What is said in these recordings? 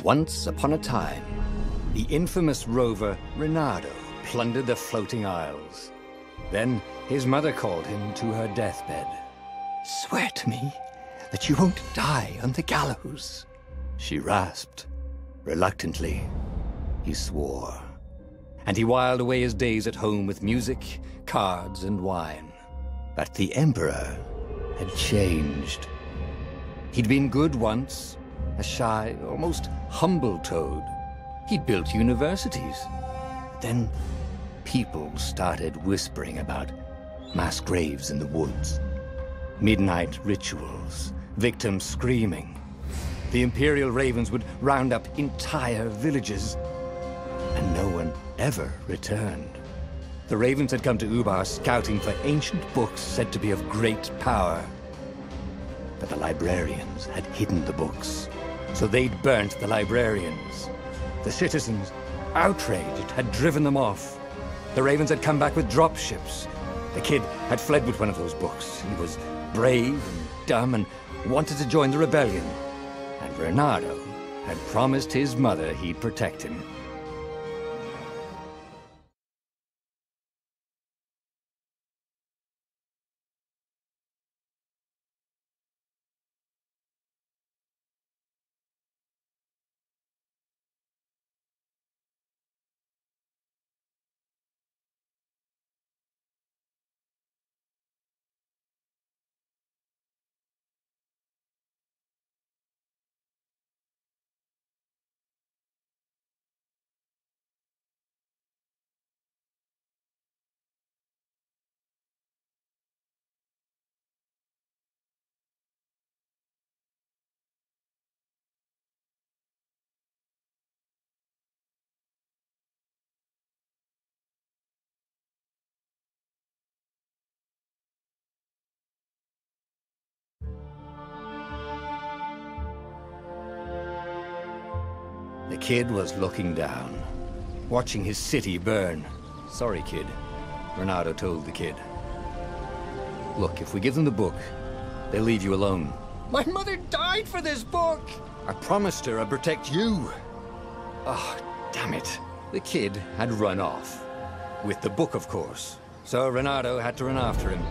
Once upon a time, the infamous rover Reynardo plundered the floating isles. Then his mother called him to her deathbed. "Swear to me that you won't die on the gallows," she rasped. Reluctantly, he swore. And he whiled away his days at home with music, cards, and wine. But the Emperor had changed. He'd been good once, a shy, almost humble toad. He'd built universities. But then people started whispering about mass graves in the woods, midnight rituals, victims screaming. The Imperial Ravens would round up entire villages, and no one ever returned. The Ravens had come to Ubar scouting for ancient books said to be of great power. But the librarians had hidden the books, so they'd burnt the librarians. The citizens, outraged, had driven them off. The Ravens had come back with dropships. The kid had fled with one of those books. He was brave and dumb and wanted to join the rebellion. And Reynardo had promised his mother he'd protect him. The kid was looking down, watching his city burn. "Sorry, kid," Reynardo told the kid. "Look, if we give them the book, they'll leave you alone." "My mother died for this book!" "I promised her I'd protect you." "Oh, damn it." The kid had run off. With the book, of course. So Reynardo had to run after him.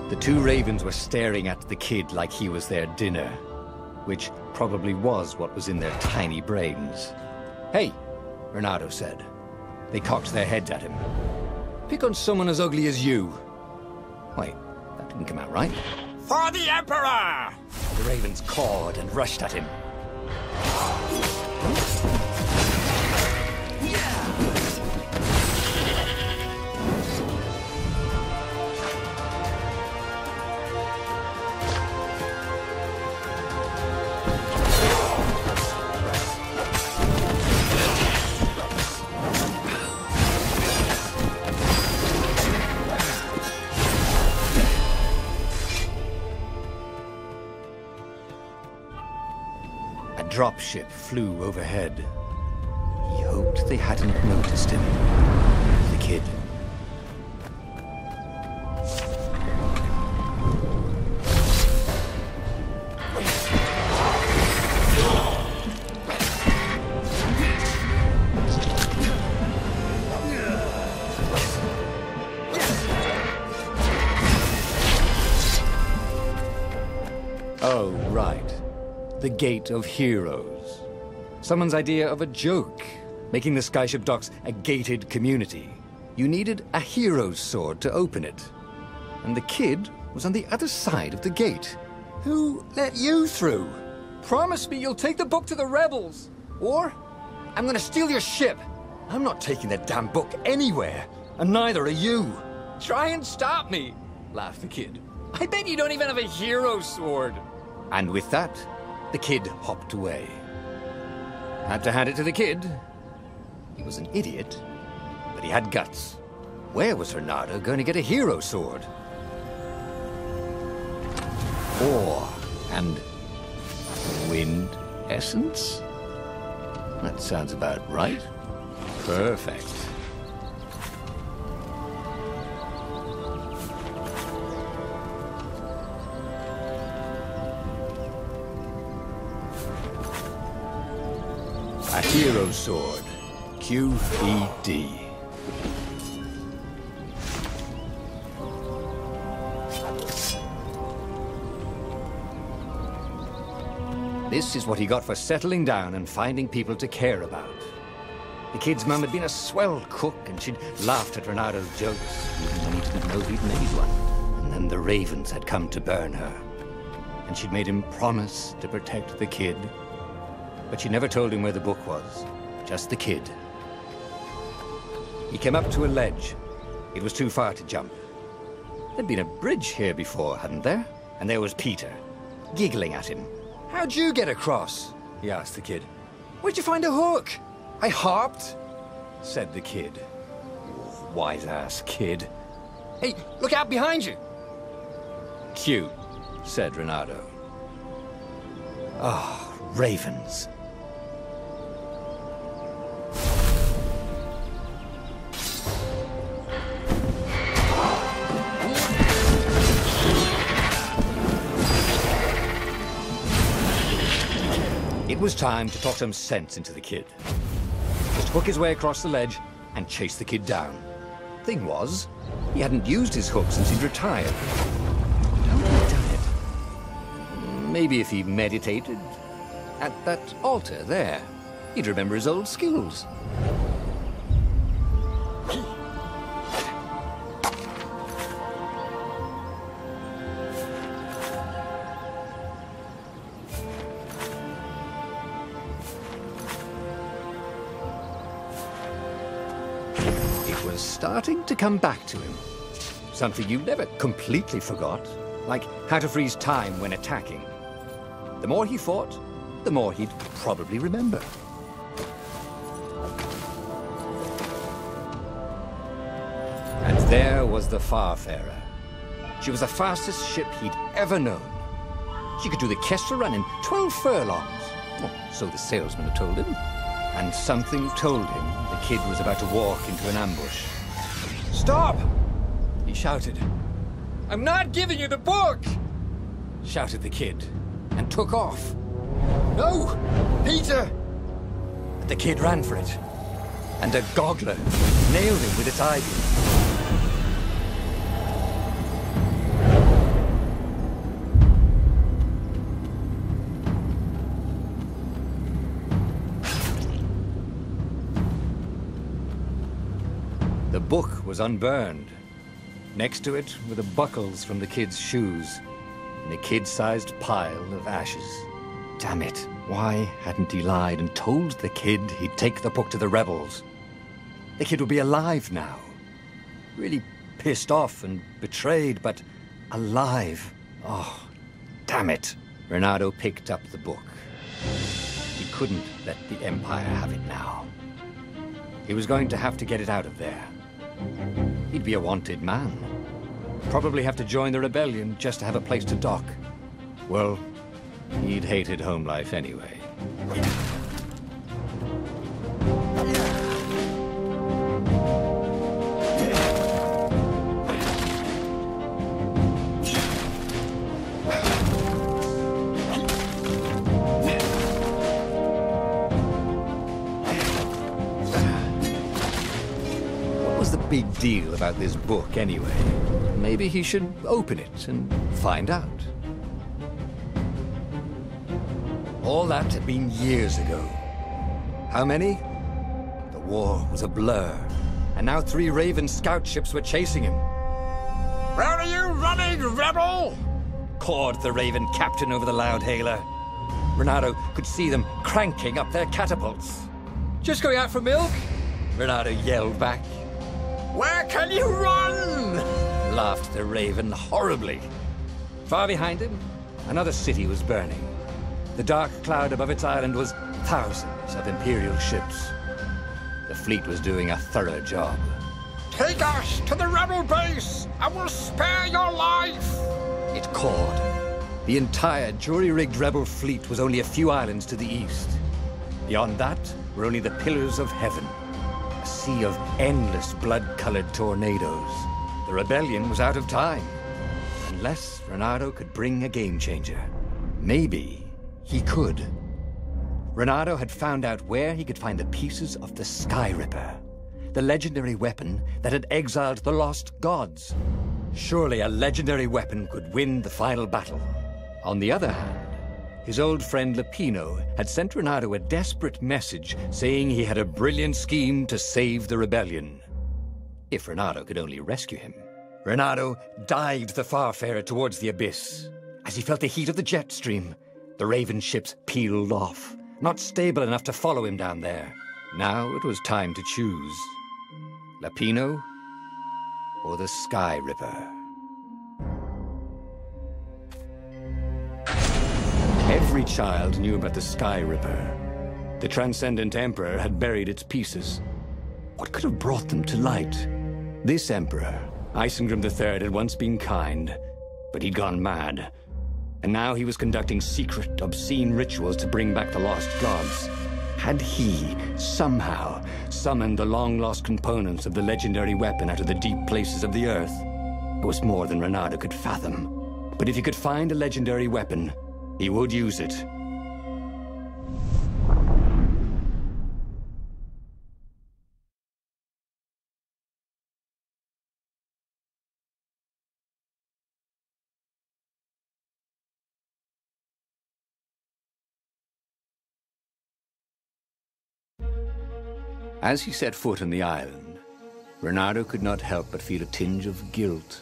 The two Ravens were staring at the kid like he was their dinner, which probably was what was in their tiny brains. "Hey," Reynardo said. They cocked their heads at him. "Pick on someone as ugly as you." Wait, that didn't come out right. "For the Emperor!" The Ravens cawed and rushed at him. A dropship flew overhead. He hoped they hadn't noticed him. The kid. Oh, right. The Gate of Heroes. Someone's idea of a joke, making the Skyship Docks a gated community. You needed a hero's sword to open it. And the kid was on the other side of the gate. Who let you through? Promise me you'll take the book to the rebels. Or I'm gonna steal your ship. I'm not taking that damn book anywhere, and neither are you. Try and stop me, laughed the kid. I bet you don't even have a hero's sword. And with that, the kid hopped away. Had to hand it to the kid. He was an idiot, but he had guts. Where was Reynardo going to get a hero sword? Ore and wind essence? That sounds about right. Perfect. A hero sword. QED. This is what he got for settling down and finding people to care about. The kid's mum had been a swell cook, and she'd laughed at Renado's jokes, even when he didn't know he'd made one. And then the ravens had come to burn her. And she'd made him promise to protect the kid. But she never told him where the book was, just the kid. He came up to a ledge. It was too far to jump. There'd been a bridge here before, hadn't there? And there was Peter, giggling at him. "How'd you get across?" he asked the kid. "Where'd you find a hook?" "I hopped," said the kid. Wise-ass kid. "Hey, look out behind you!" "Cute," said Renato. Oh, ravens. It was time to talk some sense into the kid. Just hook his way across the ledge and chase the kid down. Thing was, he hadn't used his hook since he'd retired. How had he done it? Maybe if he meditated at that altar there, he'd remember his old skills. Starting to come back to him. Something you never completely forgot, like how to freeze time when attacking. The more he fought, the more he'd probably remember. And there was the Farfarer. She was the fastest ship he'd ever known. She could do the Kessel Run in 12 furlongs. Well, so the salesman had told him. And something told him the kid was about to walk into an ambush. "Stop!" he shouted. "I'm not giving you the book!" shouted the kid, and took off. "No! Peter!" But the kid ran for it, and a goggler nailed him with its eyebeam. The book was unburned. Next to it were the buckles from the kid's shoes, and a kid-sized pile of ashes. Damn it, why hadn't he lied and told the kid he'd take the book to the rebels? The kid would be alive now. Really pissed off and betrayed, but alive. Oh, damn it. Renato picked up the book. He couldn't let the Empire have it now. He was going to have to get it out of there. He'd be a wanted man. Probably have to join the rebellion just to have a place to dock. Well, he'd hated home life anyway. Big deal about this book anyway. Maybe he should open it and find out. All that had been years ago. How many? The war was a blur, and now 3 Raven scout ships were chasing him. "Where are you running, rebel?" Cawed the Raven captain over the loud hailer. Renato could see them cranking up their catapults. "Just going out for milk?" Renato yelled back. "Where can you run?" laughed the Raven horribly. Far behind him, another city was burning. The dark cloud above its island was thousands of Imperial ships. The fleet was doing a thorough job. "Take us to the rebel base! I will spare your life!" It cawed. The entire jury-rigged rebel fleet was only a few islands to the east. Beyond that, were only the pillars of heaven, a sea of endless blood-colored tornadoes. The rebellion was out of time, unless Reynardo could bring a game-changer. Maybe he could. Reynardo had found out where he could find the pieces of the Sky Ripper, the legendary weapon that had exiled the lost gods. Surely a legendary weapon could win the final battle. On the other hand, his old friend Lapino had sent Reynardo a desperate message saying he had a brilliant scheme to save the rebellion. If Reynardo could only rescue him. Reynardo dived the Farfarer towards the abyss. As he felt the heat of the jet stream, the Raven ships peeled off, not stable enough to follow him down there. Now it was time to choose. Lapino or the Sky Ripper? Every child knew about the Sky Ripper. The Transcendent Emperor had buried its pieces. What could have brought them to light? This Emperor, Isengrim III, had once been kind, but he'd gone mad. And now he was conducting secret, obscene rituals to bring back the lost gods. Had he, somehow, summoned the long-lost components of the legendary weapon out of the deep places of the earth? It was more than Reynardo could fathom. But if he could find a legendary weapon, he would use it. As he set foot on the island, Reynardo could not help but feel a tinge of guilt.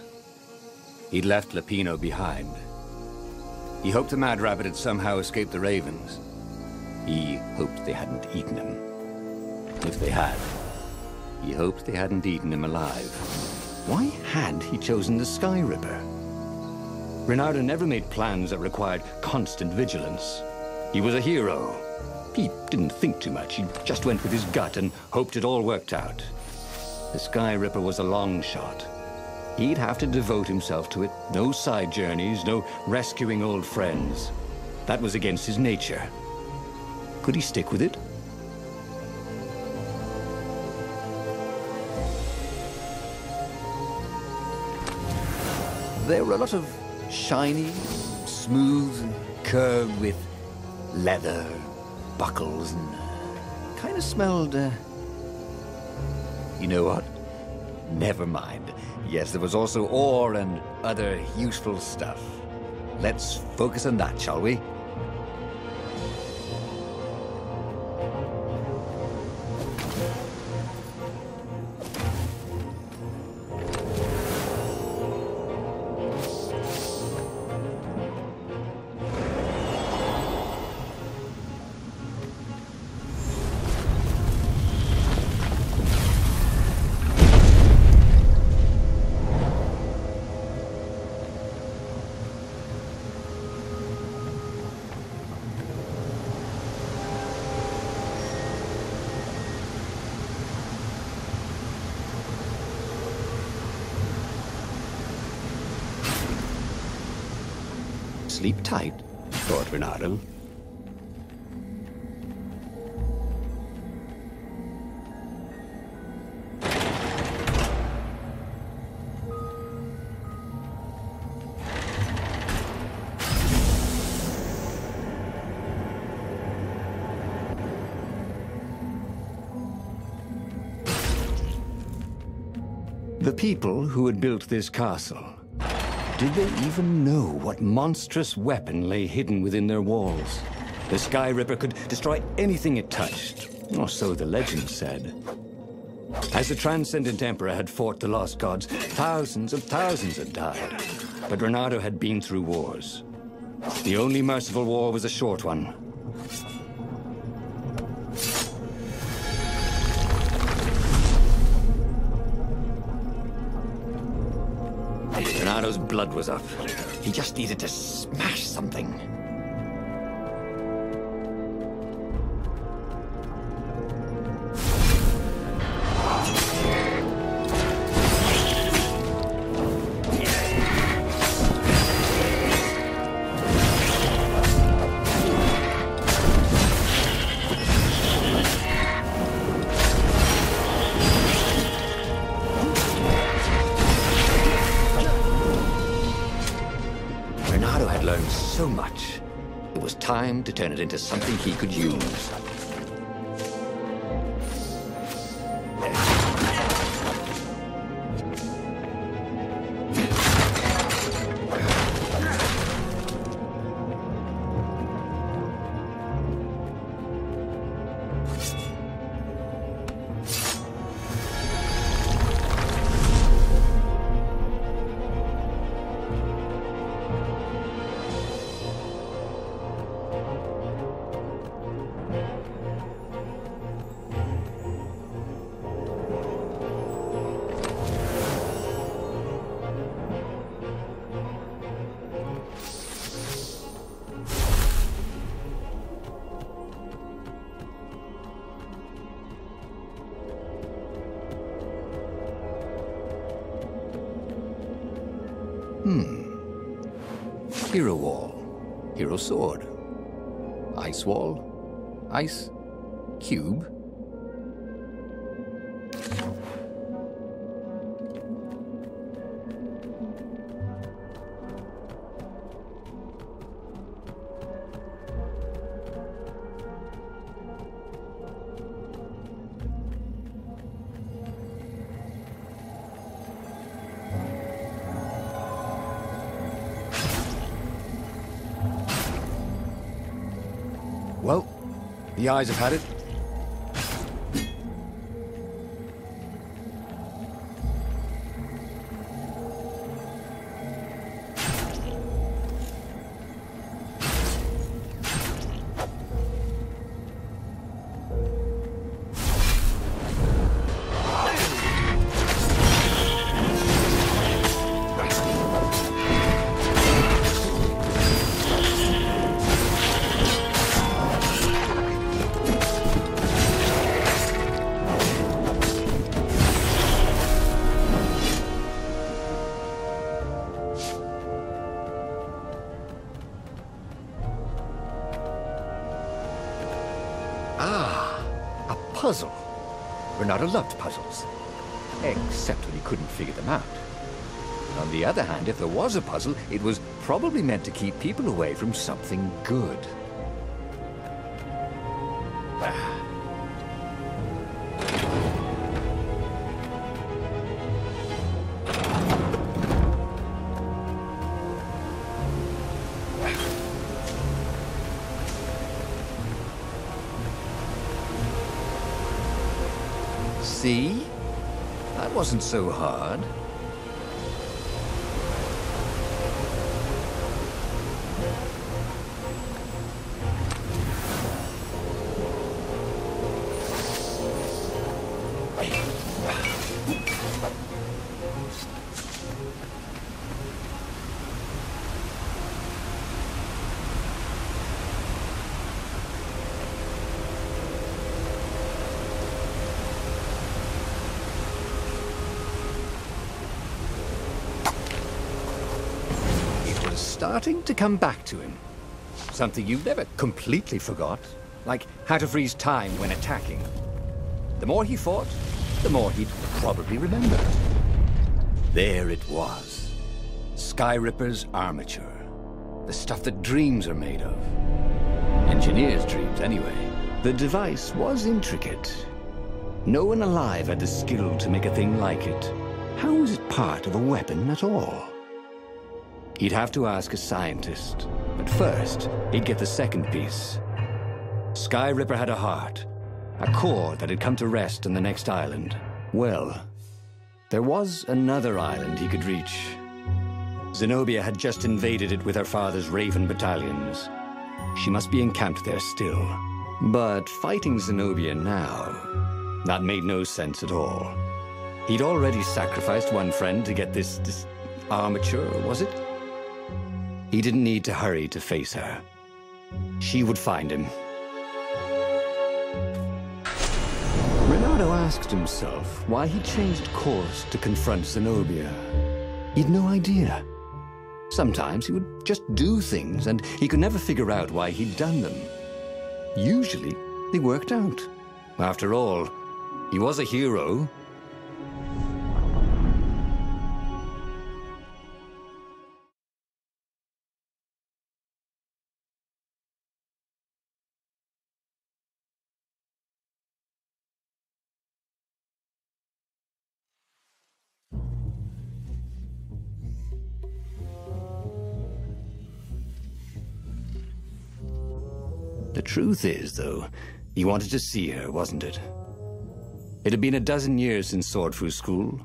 He'd left Lapino behind. He hoped the Mad Rabbit had somehow escaped the Ravens. He hoped they hadn't eaten him. If they had, he hoped they hadn't eaten him alive. Why had he chosen the Sky Ripper? Reynardo never made plans that required constant vigilance. He was a hero. He didn't think too much. He just went with his gut and hoped it all worked out. The Sky Ripper was a long shot. He'd have to devote himself to it. No side journeys, no rescuing old friends. That was against his nature. Could he stick with it? There were a lot of shiny, smooth, curved with leather, buckles, and kind of smelled, you know what? Never mind. Yes, there was also ore and other useful stuff. Let's focus on that, shall we? Sleep tight, thought Reynardo. The people who had built this castle, did they even know what monstrous weapon lay hidden within their walls? The Sky Ripper could destroy anything it touched, or so the legend said. As the Transcendent Emperor had fought the lost gods, thousands had died. But Reynardo had been through wars. The only merciful war was a short one. Reynardo's blood was up. He just needed to smash something. time to turn it into something he could use. Hero wall, hero sword, ice wall, ice cube. Well, the eyes have had it. Ah, a puzzle. Renato loved puzzles, except when he couldn't figure them out. On the other hand, if there was a puzzle, it was probably meant to keep people away from something good. See? That wasn't so hard. Starting to come back to him. Something you never completely forgot, like how to freeze time when attacking. The more he fought, the more he'd probably remember. There it was. Skyripper's armature. The stuff that dreams are made of. Engineers' dreams, anyway. The device was intricate. No one alive had the skill to make a thing like it. How was it part of a weapon at all? He'd have to ask a scientist, but first, he'd get the second piece. Skyripper had a heart, a core that had come to rest on the next island. Well, there was another island he could reach. Zenobia had just invaded it with her father's Raven battalions. She must be encamped there still. But fighting Zenobia now, that made no sense at all. He'd already sacrificed one friend to get this armature, was it? He didn't need to hurry to face her. She would find him. Renato asked himself why he changed course to confront Zenobia. He'd no idea. Sometimes he would just do things, and he could never figure out why he'd done them. Usually, they worked out. After all, he was a hero. The truth is, though, he wanted to see her, wasn't it? It had been a dozen years since Swordfu school.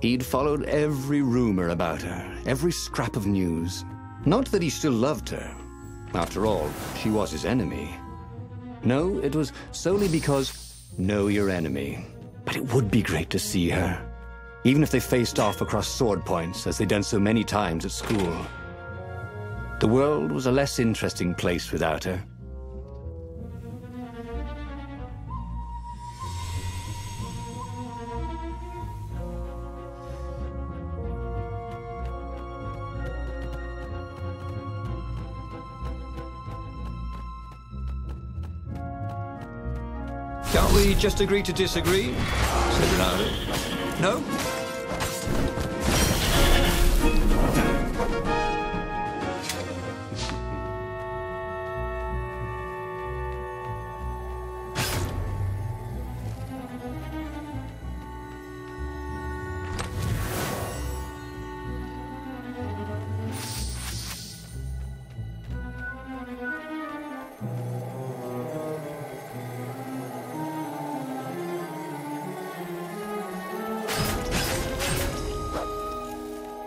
He'd followed every rumor about her, every scrap of news. Not that he still loved her. After all, she was his enemy. No, it was solely because know your enemy. But it would be great to see her, even if they faced off across sword points, as they'd done so many times at school. The world was a less interesting place without her. Can't we just agree to disagree? Said Ronaldo. No?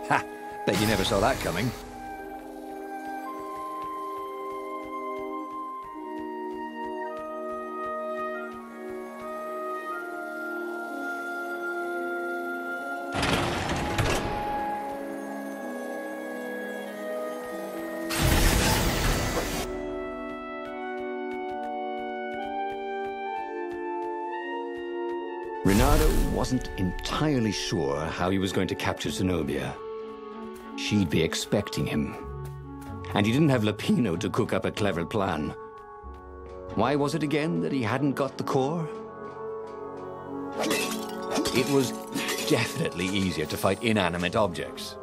Ha! Bet you never saw that coming. Reynardo wasn't entirely sure how he was going to capture Zenobia. She'd be expecting him. And he didn't have Lapino to cook up a clever plan. Why was it again that he hadn't got the core? It was definitely easier to fight inanimate objects.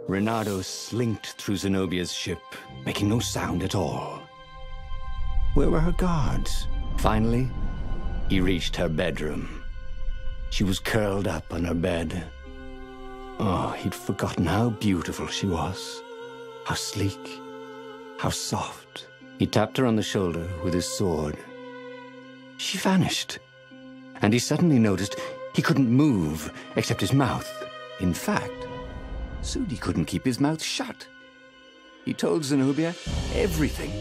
Reynardo slinked through Zenobia's ship, making no sound at all. Where were her guards? Finally, he reached her bedroom. She was curled up on her bed. Oh, he'd forgotten how beautiful she was. How sleek, how soft. He tapped her on the shoulder with his sword. She vanished. And he suddenly noticed he couldn't move except his mouth. In fact, Sudi couldn't keep his mouth shut. He told Zenobia everything.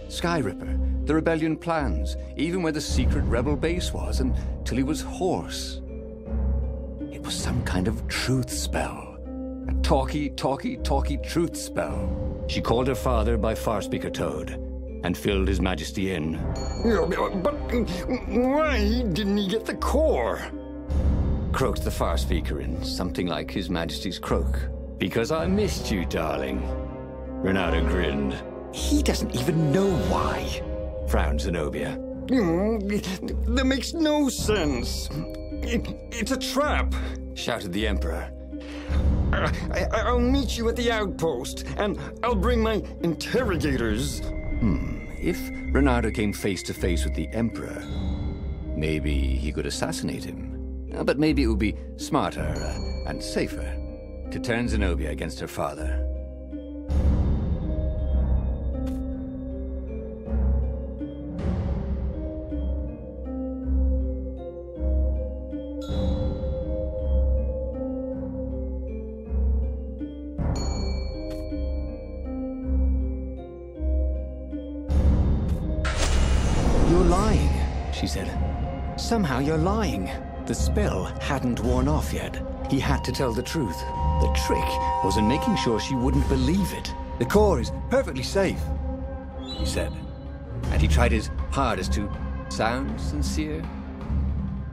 Skyripper, the rebellion plans, even where the secret rebel base was, until he was hoarse. It was some kind of truth spell. A talky truth spell. She called her father by Farspeaker Toad and filled His Majesty in. But why didn't he get the core? Croaked the Farspeaker in something like His Majesty's croak. Because I missed you, darling. Reynardo grinned. He doesn't even know why, frowned Zenobia. That makes no sense. It's a trap, Shouted the Emperor. I'll meet you at the outpost, and I'll bring my interrogators. If Reynardo came face to face with the Emperor, maybe he could assassinate him. But maybe it would be smarter and safer to turn Zenobia against her father. she said. Somehow you're lying. The spell hadn't worn off yet. He had to tell the truth. The trick was in making sure she wouldn't believe it. The core is perfectly safe, he said. And he tried his hardest to sound sincere.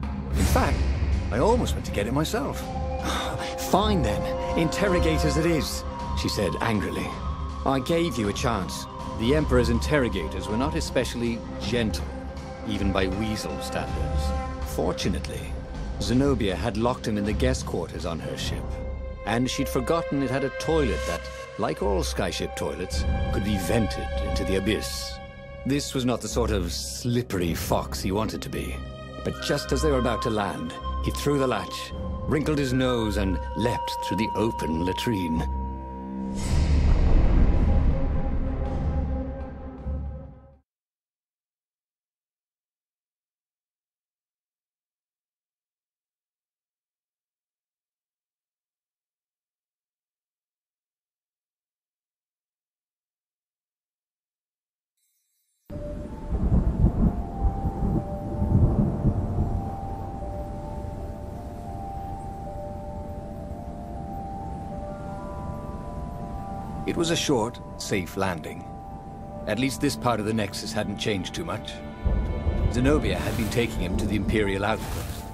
In fact, I almost went to get it myself. Fine then, interrogators it is, she said angrily. I gave you a chance. The Emperor's interrogators were not especially gentle, even by Weasel standards. Fortunately, Zenobia had locked him in the guest quarters on her ship, and she'd forgotten it had a toilet that, like all skyship toilets, could be vented into the abyss. This was not the sort of slippery fox he wanted to be. But just as they were about to land, he threw the latch, wrinkled his nose, and leapt through the open latrine. It was a short, safe landing. At least this part of the Nexus hadn't changed too much. Zenobia had been taking him to the Imperial outpost.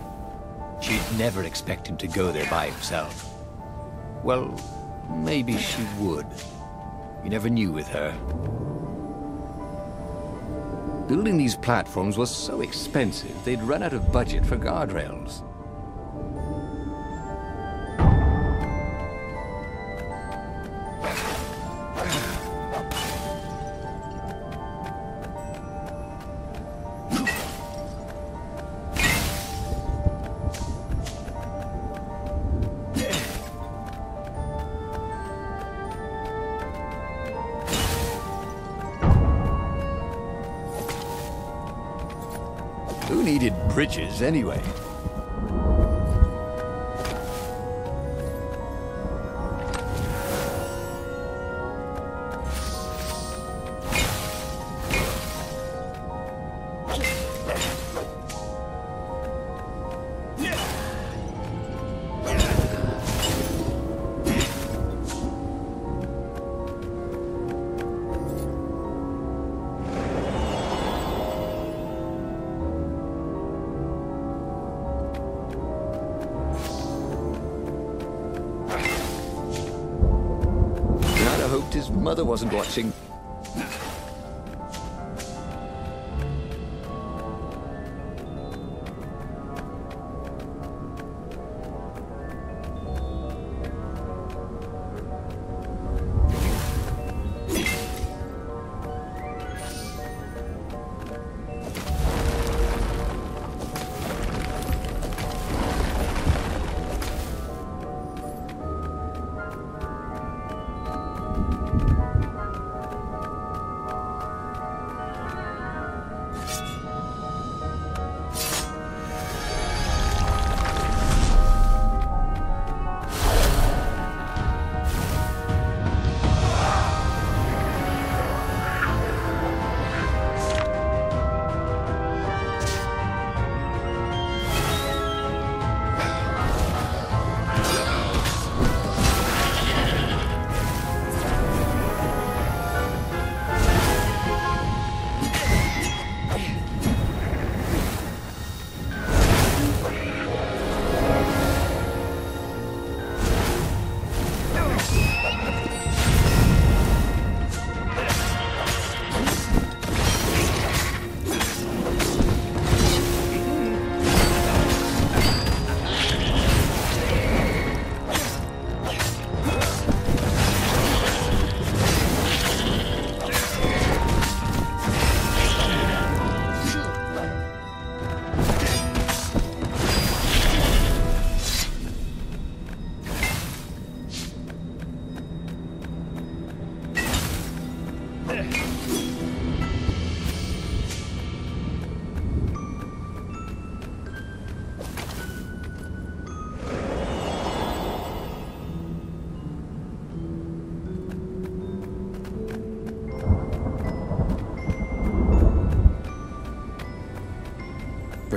She'd never expect him to go there by himself. Well, maybe she would. You never knew with her. Building these platforms was so expensive, they'd run out of budget for guardrails. Who needed bridges anyway? Hoped his mother wasn't watching.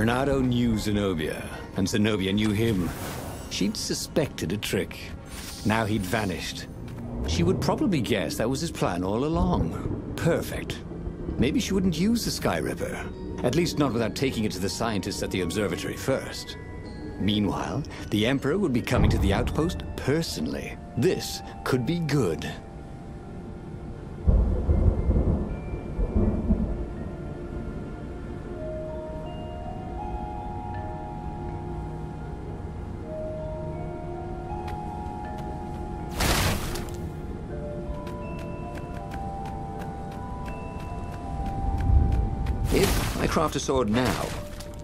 Bernardo knew Zenobia, and Zenobia knew him. She'd suspected a trick. Now he'd vanished. She would probably guess that was his plan all along. Perfect. Maybe she wouldn't use the Sky Ripper. At least not without taking it to the scientists at the observatory first. Meanwhile, the Emperor would be coming to the outpost personally. This could be good. If I craft a sword now,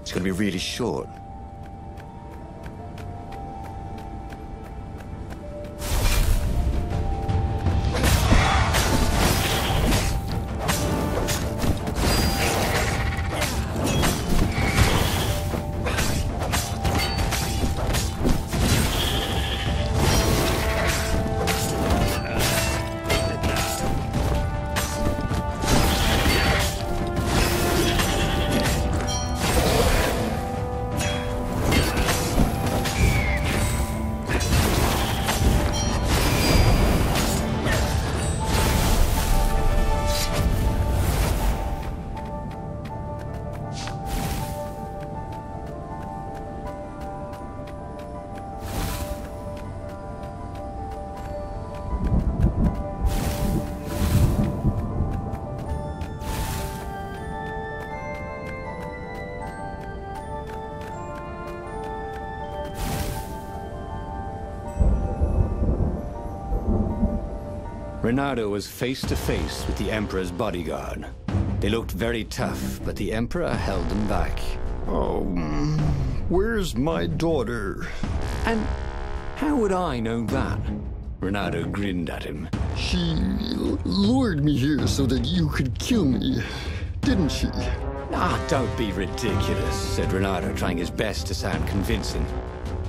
it's going to be really short. Reynardo was face to face with the Emperor's bodyguard. They looked very tough, but the Emperor held them back. Oh, where's my daughter? And how would I know that? Reynardo grinned at him. She lured me here so that you could kill me, didn't she? Ah, don't be ridiculous, said Reynardo, trying his best to sound convincing.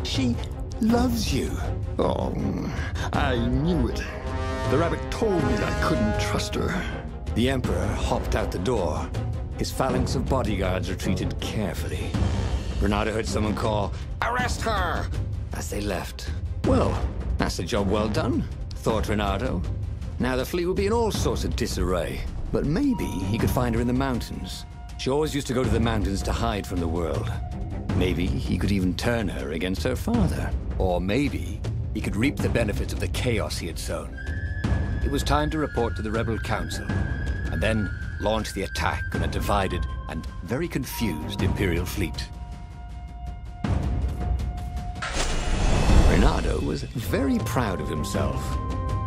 She loves you. Oh, I knew it. The rabbit told me I couldn't trust her. The Emperor hopped out the door. His phalanx of bodyguards retreated carefully. Reynardo heard someone call, "Arrest her!" as they left. Well, that's a job well done, thought Reynardo. Now the fleet would be in all sorts of disarray. But maybe he could find her in the mountains. She always used to go to the mountains to hide from the world. Maybe he could even turn her against her father. Or maybe he could reap the benefits of the chaos he had sown. It was time to report to the Rebel Council, and then launch the attack on a divided and very confused Imperial fleet. Reynardo was very proud of himself.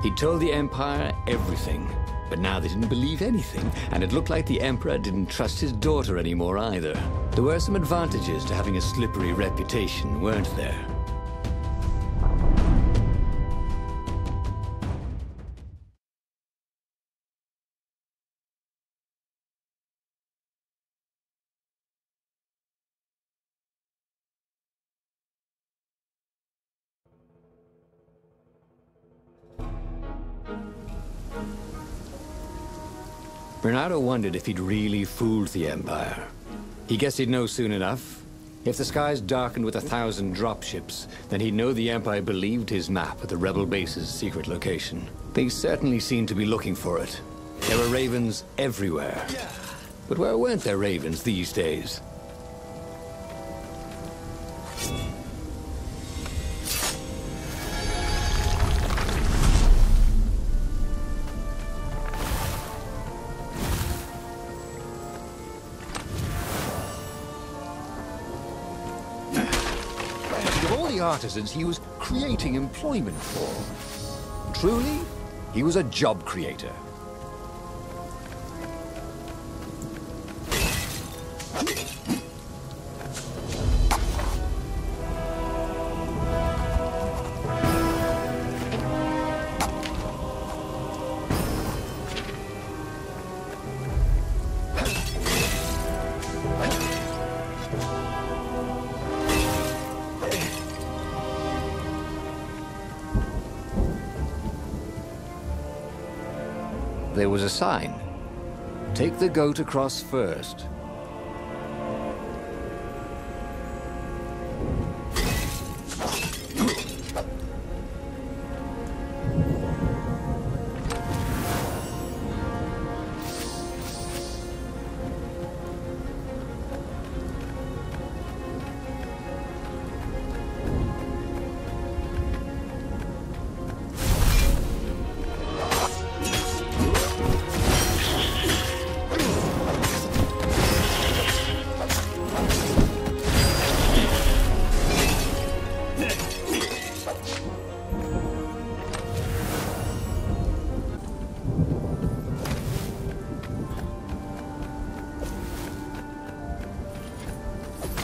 He'd told the Empire everything, but now they didn't believe anything, and it looked like the Emperor didn't trust his daughter anymore either. There were some advantages to having a slippery reputation, weren't there? Bernardo wondered if he'd really fooled the Empire. He guessed he'd know soon enough. If the skies darkened with 1,000 dropships, then he'd know the Empire believed his map at the rebel base's secret location. They certainly seemed to be looking for it. There were ravens everywhere. But where weren't there ravens these days? Artisans he was creating employment for. Truly, he was a job creator. There was a sign. Take the goat across first.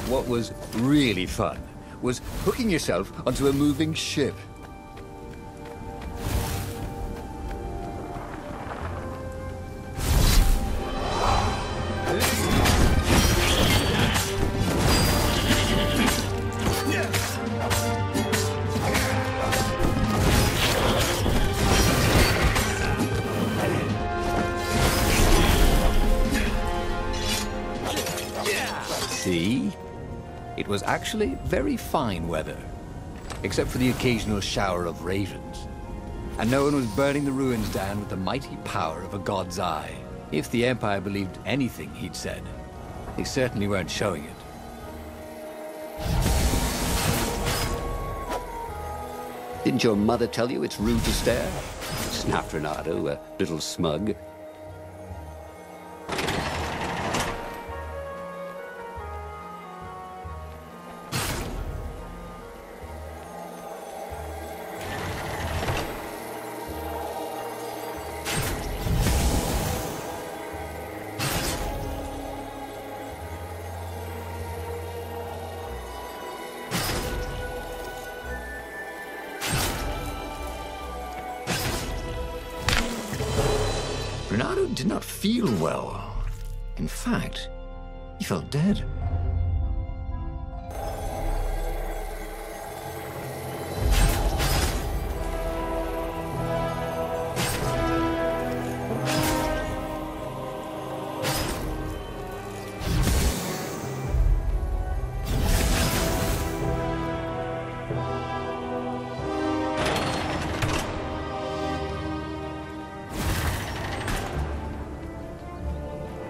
what was really fun was hooking yourself onto a moving ship. See? It was actually very fine weather, except for the occasional shower of ravens. And no one was burning the ruins down with the mighty power of a god's eye. If the Empire believed anything he'd said, they certainly weren't showing it. Didn't your mother tell you it's rude to stare? Snapped Renato, a little smug. Renato did not feel well. In fact, he felt dead.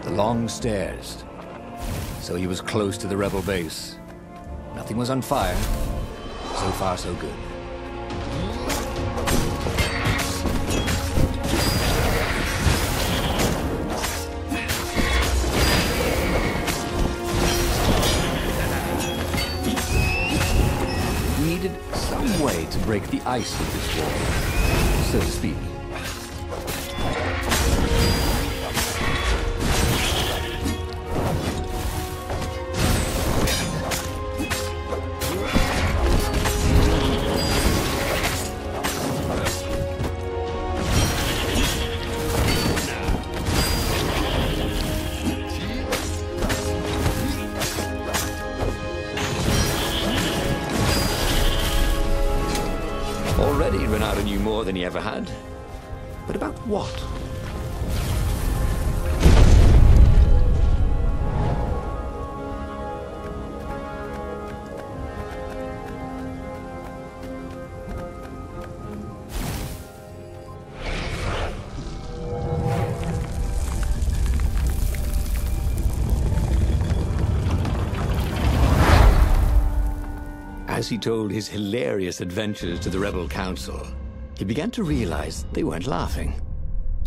The long stairs. So he was close to the rebel base. Nothing was on fire. So far, so good. He needed some way to break the ice of this wall, so to speak. Already, Renato knew more than he ever had. But about what? As he told his hilarious adventures to the Rebel Council, he began to realize they weren't laughing.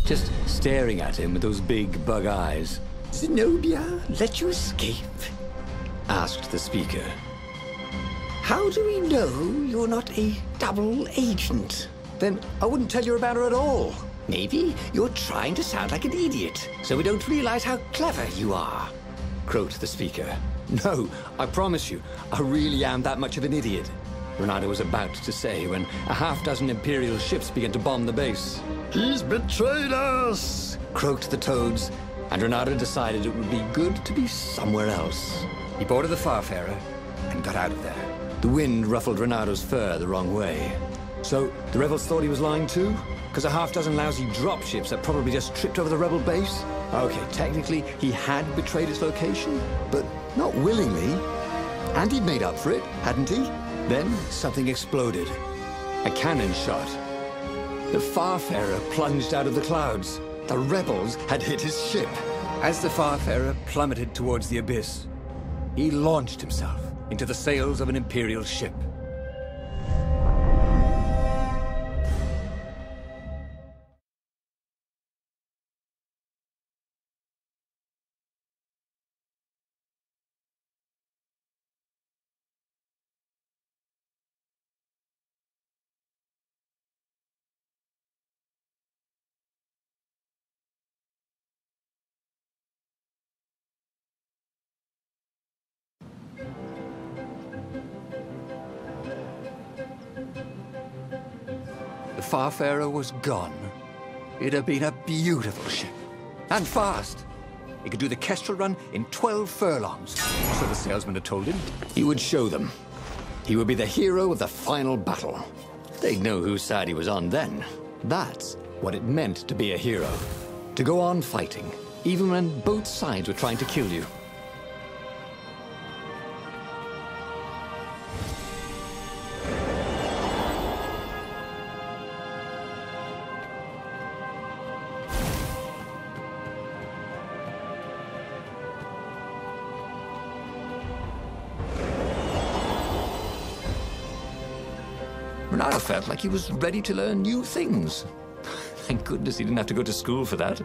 Just staring at him with those big bug eyes. Zenobia let you escape? Asked the speaker. How do we know you're not a double agent? Then I wouldn't tell you about her at all. Maybe you're trying to sound like an idiot, so we don't realize how clever you are. Croaked the speaker. No, I promise you, I really am that much of an idiot. Renato was about to say when a half-dozen Imperial ships began to bomb the base. He's betrayed us! Croaked the toads, and Renato decided it would be good to be somewhere else. He boarded the Farfarer and got out of there. The wind ruffled Renato's fur the wrong way. So, the rebels thought he was lying too? Because a half-dozen lousy dropships that probably just tripped over the rebel base? Okay, technically, he had betrayed its location, but not willingly. And he'd made up for it, hadn't he? Then, something exploded. A cannon shot. The Farfarer plunged out of the clouds. The rebels had hit his ship. As the Farfarer plummeted towards the abyss, he launched himself into the sails of an Imperial ship. Farfarer was gone, it'd have been a beautiful ship. And fast. It could do the Kestrel run in 12 furlongs, so the salesman had told him. He would show them. He would be the hero of the final battle. They'd know whose side he was on then. That's what it meant to be a hero. To go on fighting, even when both sides were trying to kill you. Renata felt like he was ready to learn new things. Thank goodness he didn't have to go to school for that.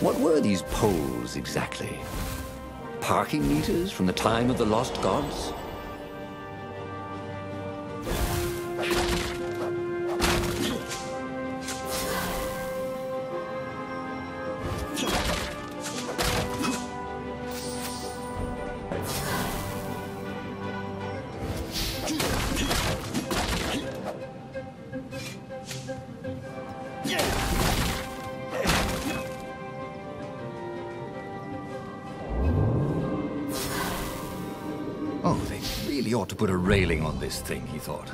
What were these poles exactly? Parking meters from the time of the lost gods? Oh, they really ought to put a railing on this thing, he thought.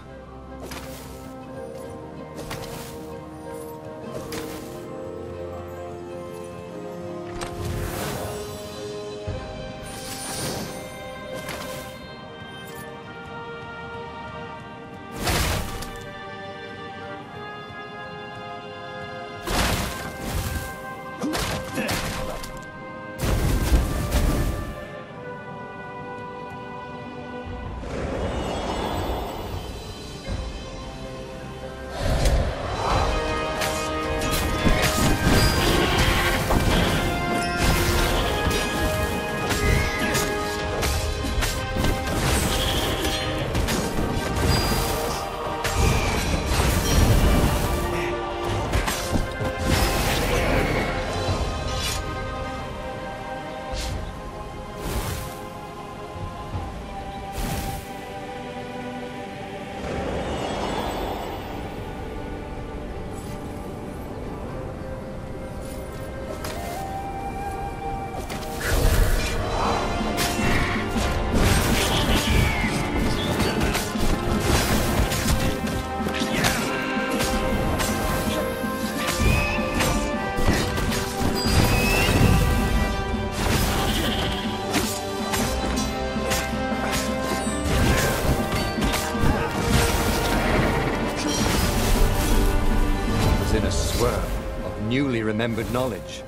Newly remembered knowledge.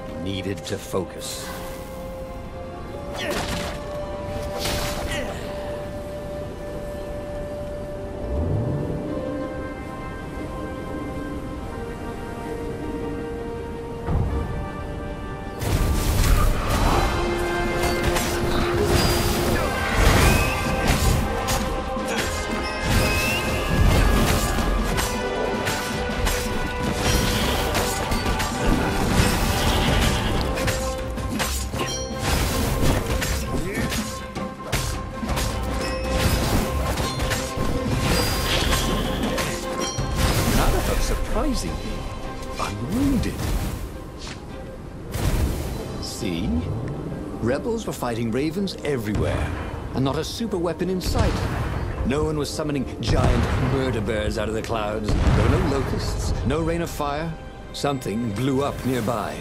He needed to focus. locals were fighting ravens everywhere, and not a super weapon in sight. No one was summoning giant murder birds out of the clouds. There were no locusts, no rain of fire. Something blew up nearby,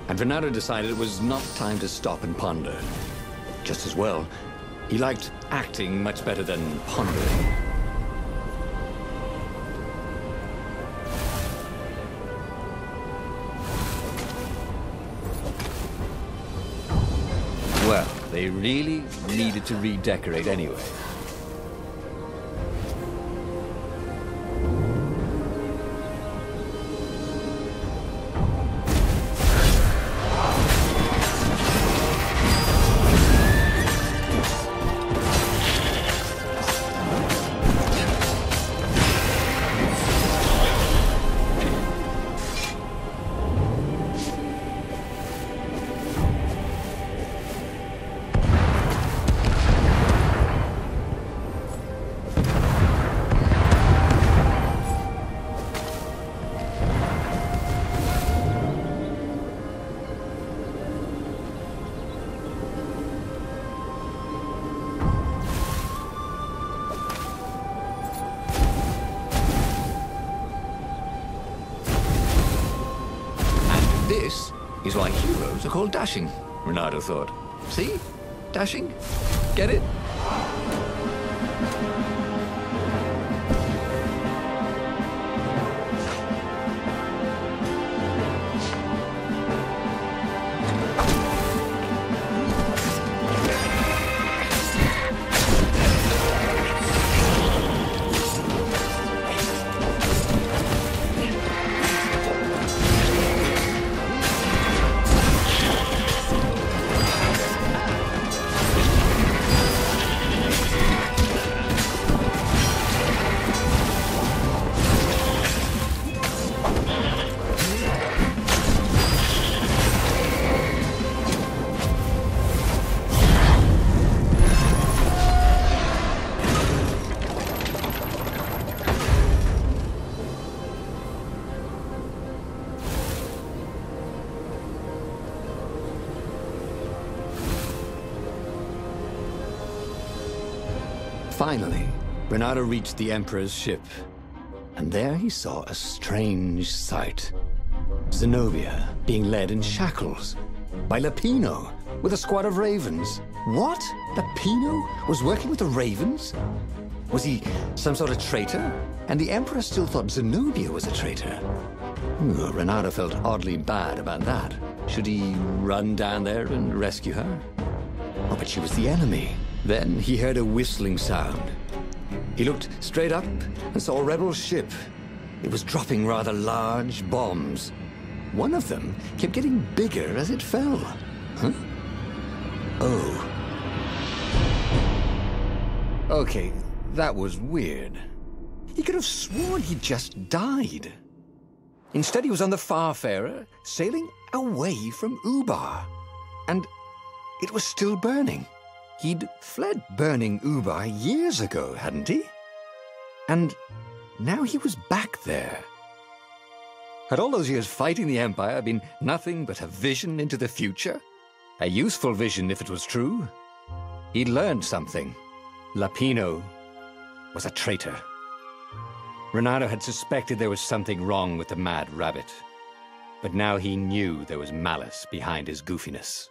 and Renato decided it was not time to stop and ponder. Just as well. He liked acting much better than pondering. Well, they really needed to redecorate anyway. This is why heroes are called dashing, Renato thought. See? Dashing? Get it? Finally, Renato reached the Emperor's ship, and there he saw a strange sight. Zenobia being led in shackles by Lapino with a squad of ravens. What? Lapino was working with the ravens? Was he some sort of traitor? And the Emperor still thought Zenobia was a traitor. Renato felt oddly bad about that. Should he run down there and rescue her? Oh, but she was the enemy. Then he heard a whistling sound. He looked straight up and saw a rebel ship. It was dropping rather large bombs. One of them kept getting bigger as it fell. Huh? Oh. Okay, that was weird. He could have sworn he just died. Instead, he was on the Farfarer, sailing away from Ubar. And it was still burning. He'd fled burning Ubar years ago, hadn't he? And now he was back there. Had all those years fighting the Empire been nothing but a vision into the future? A useful vision if it was true. He'd learned something. Lapino was a traitor. Renato had suspected there was something wrong with the Mad Rabbit. But now he knew there was malice behind his goofiness.